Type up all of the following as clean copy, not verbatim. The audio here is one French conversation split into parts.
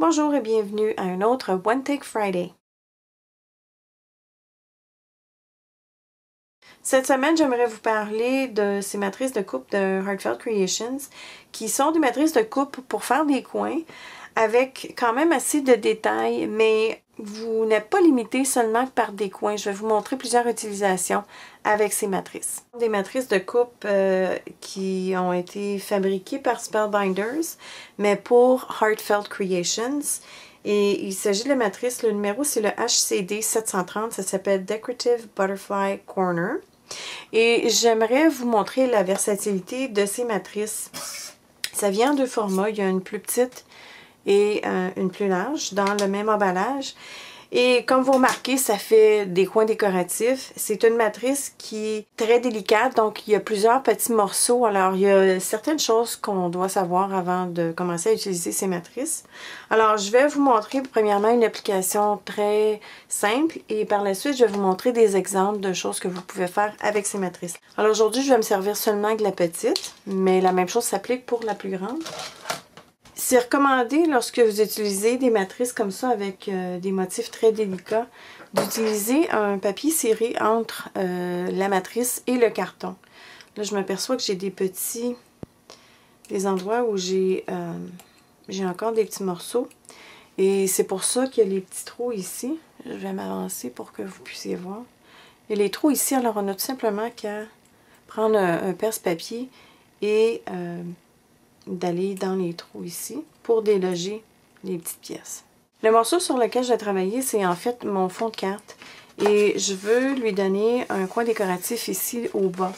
Bonjour et bienvenue à un autre One Take Friday. Cette semaine, j'aimerais vous parler de ces matrices de coupe de Heartfelt Creations qui sont des matrices de coupe pour faire des coins avec quand même assez de détails, mais vous n'êtes pas limité seulement par des coins. Je vais vous montrer plusieurs utilisations avec ces matrices. Des matrices de coupe qui ont été fabriquées par Spellbinders, mais pour Heartfelt Creations. Et il s'agit de la matrice, le numéro c'est le HCD 730, ça s'appelle Decorative Butterfly Corner. Et j'aimerais vous montrer la versatilité de ces matrices. Ça vient en deux formats, il y a une plus petite et une plus large dans le même emballage. Et comme vous remarquez, ça fait des coins décoratifs. C'est une matrice qui est très délicate, donc il y a plusieurs petits morceaux. Alors, il y a certaines choses qu'on doit savoir avant de commencer à utiliser ces matrices. Alors, je vais vous montrer premièrement une application très simple et par la suite, je vais vous montrer des exemples de choses que vous pouvez faire avec ces matrices. Alors, aujourd'hui, je vais me servir seulement de la petite, mais la même chose s'applique pour la plus grande. C'est recommandé lorsque vous utilisez des matrices comme ça avec des motifs très délicats d'utiliser un papier serré entre la matrice et le carton. Là, je m'aperçois que j'ai des endroits où j'ai encore des petits morceaux et c'est pour ça qu'il y a les petits trous ici. Je vais m'avancer pour que vous puissiez voir. Il y a les trous ici, alors on a tout simplement qu'à prendre un perce-papier et d'aller dans les trous ici pour déloger les petites pièces. Le morceau sur lequel je vais travailler, c'est en fait mon fond de carte et je veux lui donner un coin décoratif ici au bas.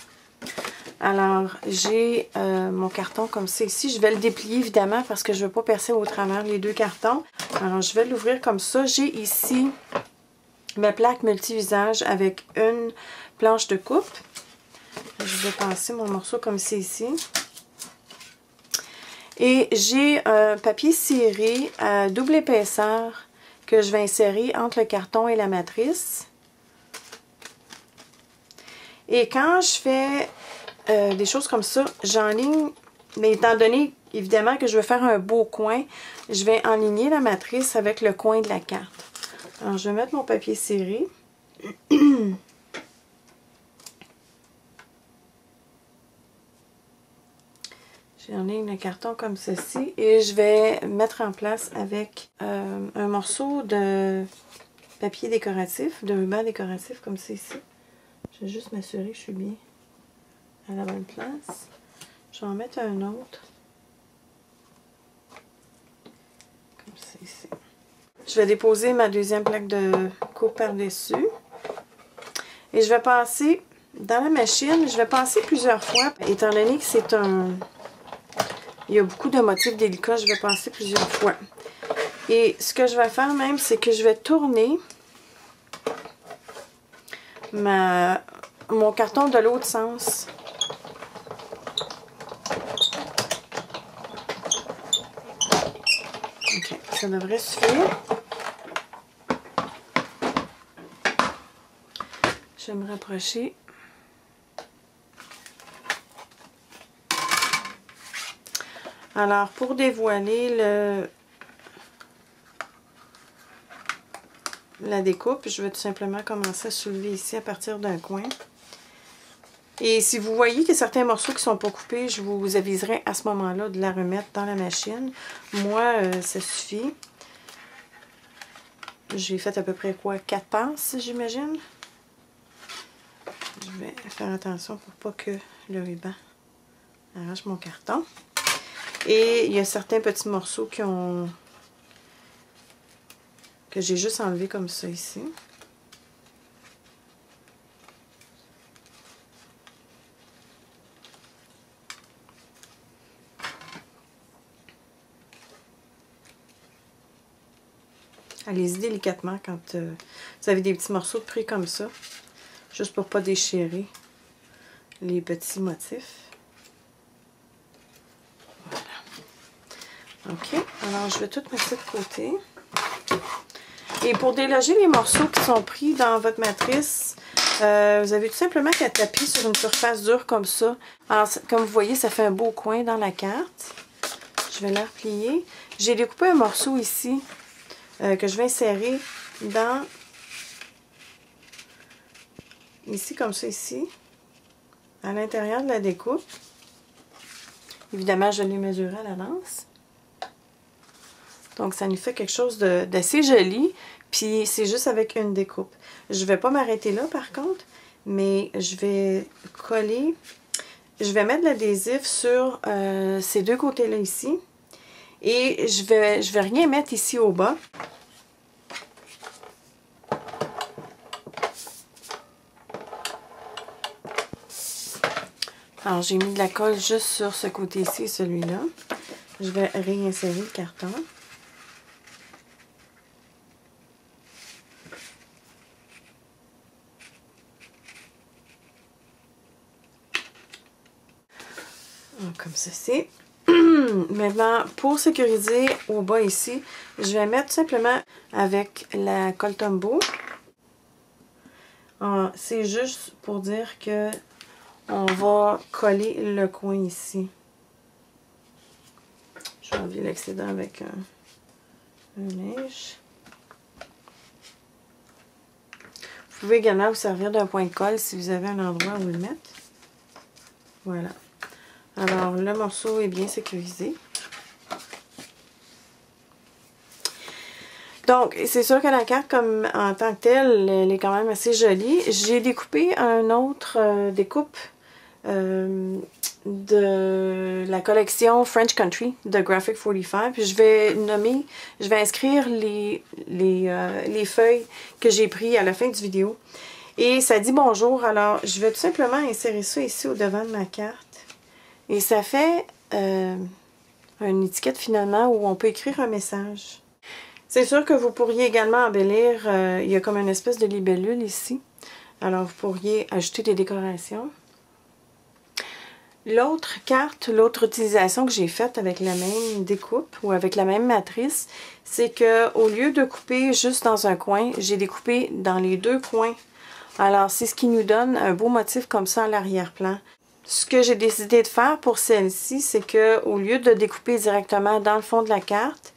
Alors, j'ai mon carton comme ça ici. Je vais le déplier évidemment parce que je ne veux pas percer au travers les deux cartons. Alors, je vais l'ouvrir comme ça. J'ai ici ma plaque multi-visage avec une planche de coupe. Je vais passer mon morceau comme c'est ici. Et j'ai un papier ciré à double épaisseur que je vais insérer entre le carton et la matrice. Et quand je fais des choses comme ça, j'enligne, mais étant donné évidemment que je veux faire un beau coin, je vais enligner la matrice avec le coin de la carte. Alors je vais mettre mon papier ciré. J'enligne le carton comme ceci et je vais mettre en place avec un morceau de papier décoratif, de ruban décoratif comme c'est ici. Je vais juste m'assurer que je suis bien à la bonne place. Je vais en mettre un autre. Comme c'est ici. Je vais déposer ma deuxième plaque de coupe par-dessus. Et je vais passer dans la machine, je vais passer plusieurs fois, étant donné que c'est il y a beaucoup de motifs délicats, je vais passer plusieurs fois. Et ce que je vais faire même, c'est que je vais tourner mon carton de l'autre sens. Ok, ça devrait suffire. Je vais me rapprocher. Alors, pour dévoiler la découpe, je vais tout simplement commencer à soulever ici à partir d'un coin. Et si vous voyez qu'il y a certains morceaux qui ne sont pas coupés, je vous aviserai à ce moment-là de la remettre dans la machine. Moi, ça suffit. J'ai fait à peu près quoi? 4 passes, j'imagine. Je vais faire attention pour pas que le ruban arrache mon carton. Et il y a certains petits morceaux que j'ai juste enlevé comme ça ici. Allez-y délicatement quand vous avez des petits morceaux de pris comme ça, juste pour ne pas déchirer les petits motifs. Ok, alors je vais tout mettre ça de côté. Et pour déloger les morceaux qui sont pris dans votre matrice, vous avez tout simplement qu'à taper sur une surface dure comme ça. Alors, comme vous voyez, ça fait un beau coin dans la carte. Je vais la replier. J'ai découpé un morceau ici que je vais insérer dans... Ici, comme ça, ici. À l'intérieur de la découpe. Évidemment, je l'ai mesuré à l'avance. Donc, ça nous fait quelque chose d'assez joli. Puis, c'est juste avec une découpe. Je ne vais pas m'arrêter là, par contre. Mais je vais coller... Je vais mettre l'adhésif sur ces deux côtés-là ici. Et je vais rien mettre ici au bas. Alors, j'ai mis de la colle juste sur ce côté-ci et celui-là. Je vais réinsérer le carton. Comme ceci. Maintenant, pour sécuriser au bas ici, je vais mettre tout simplement avec la colle Tombow. C'est juste pour dire que on va coller le coin ici. Je vais enlever l'excédent avec un neige. Vous pouvez également vous servir d'un point de colle si vous avez un endroit où le mettre. Voilà. Alors, le morceau est bien sécurisé. Donc, c'est sûr que la carte, comme en tant que telle, elle est quand même assez jolie. J'ai découpé un autre découpe de la collection French Country de Graphic 45. Puis je vais inscrire les feuilles que j'ai prises à la fin du vidéo. Et ça dit bonjour. Alors, je vais tout simplement insérer ça ici au devant de ma carte. Et ça fait une étiquette finalement où on peut écrire un message. C'est sûr que vous pourriez également embellir, il y a comme une espèce de libellule ici. Alors vous pourriez ajouter des décorations. L'autre carte, l'autre utilisation que j'ai faite avec la même découpe ou avec la même matrice, c'est que au lieu de couper juste dans un coin, j'ai découpé dans les deux coins. Alors c'est ce qui nous donne un beau motif comme ça à l'arrière-plan. Ce que j'ai décidé de faire pour celle-ci, c'est que au lieu de découper directement dans le fond de la carte,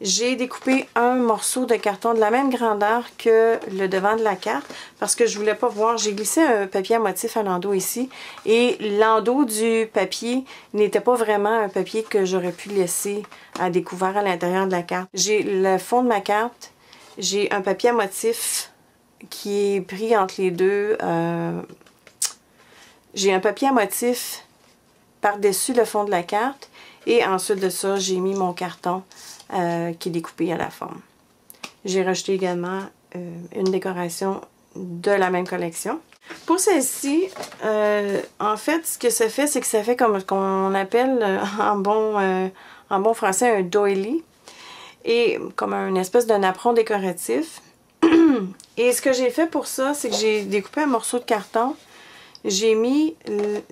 j'ai découpé un morceau de carton de la même grandeur que le devant de la carte parce que je voulais pas voir. J'ai glissé un papier à motif à l'endos ici et l'endos du papier n'était pas vraiment un papier que j'aurais pu laisser à découvert à l'intérieur de la carte. J'ai le fond de ma carte, j'ai un papier à motif qui est pris entre les deux. J'ai un papier à motif par-dessus le fond de la carte et ensuite de ça, j'ai mis mon carton qui est découpé à la forme. J'ai rajouté également une décoration de la même collection. Pour celle-ci, en fait, ce que ça fait, c'est que ça fait comme ce qu'on appelle en bon français un doily et comme une espèce de napperon décoratif. Et ce que j'ai fait pour ça, c'est que j'ai découpé un morceau de carton. J'ai mis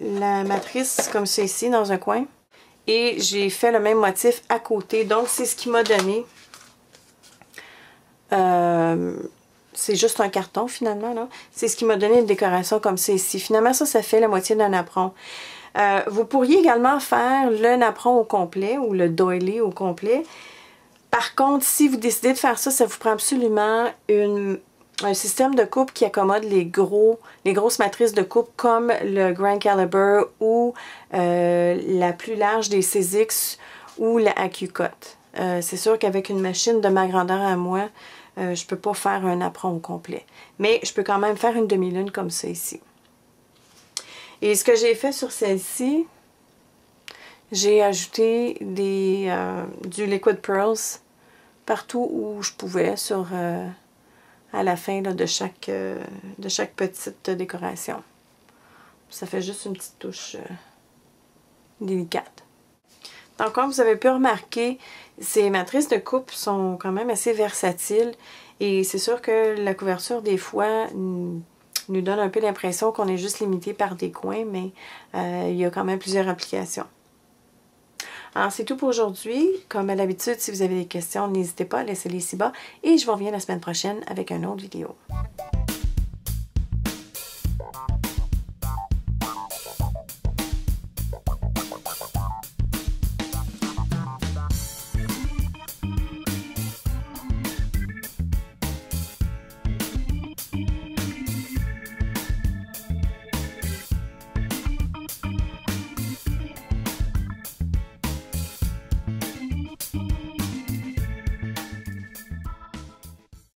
la matrice comme ceci dans un coin et j'ai fait le même motif à côté. Donc, c'est ce qui m'a donné. C'est juste un carton finalement. C'est ce qui m'a donné une décoration comme ceci. Finalement, ça fait la moitié d'un napperon. Vous pourriez également faire le napperon au complet ou le doily au complet. Par contre, si vous décidez de faire ça, ça vous prend absolument un système de coupe qui accommode les grosses matrices de coupe comme le Grand Caliber ou la plus large des Sizzix ou la AccuCut. C'est sûr qu'avec une machine de ma grandeur à moi, je peux pas faire un napperon au complet. Mais je peux quand même faire une demi-lune comme ça ici. Et ce que j'ai fait sur celle-ci, j'ai ajouté du Liquid Pearls partout où je pouvais à la fin là, de chaque petite décoration. Ça fait juste une petite touche délicate. Donc, comme vous avez pu remarquer, ces matrices de coupe sont quand même assez versatiles et c'est sûr que la couverture, des fois, nous donne un peu l'impression qu'on est juste limité par des coins, mais il y a quand même plusieurs applications. Alors, c'est tout pour aujourd'hui. Comme à l'habitude, si vous avez des questions, n'hésitez pas à laisser les ici-bas et je vous reviens la semaine prochaine avec une autre vidéo.